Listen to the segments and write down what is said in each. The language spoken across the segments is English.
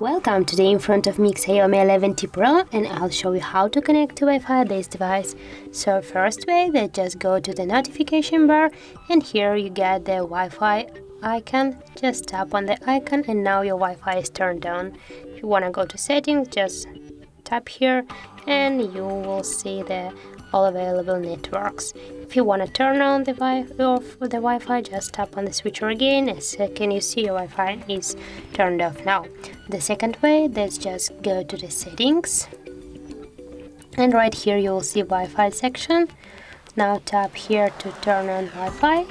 Welcome, today in front of me XIAOMI 11T Pro, and I'll show you how to connect to Wi-Fi this device. So first way, that just go to the notification bar, and here you get the Wi-Fi icon. Just tap on the icon and now your Wi-Fi is turned on. If you want to go to settings, just tap here and you will see the all available networks. If you want to turn on the Wi-Fi, just tap on the switcher again. A second, you see your Wi-Fi is turned off now. The second way, let's just go to the settings, and right here you will see Wi-Fi section. Now tap here to turn on Wi-Fi,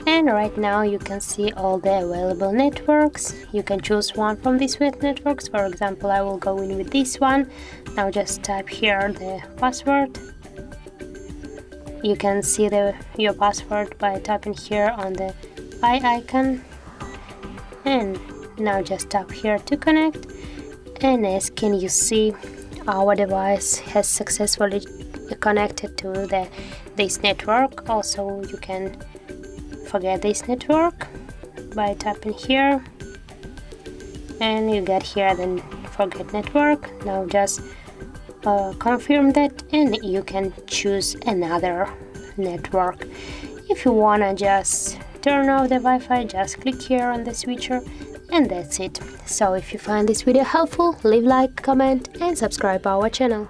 and right now you can see all the available networks. You can choose one from these networks. For example, I will go in with this one. Now just type here the password. You can see your password by tapping here on the eye icon, and now just tap here to connect, and as can you see, our device has successfully connected to this network. Also, you can forget this network by tapping here, and you get here the forget network. Now just confirm that, and you can choose another network. If you wanna just turn off the Wi-Fi, just click here on the switcher, and that's it. So if you find this video helpful, leave like, comment and subscribe our channel.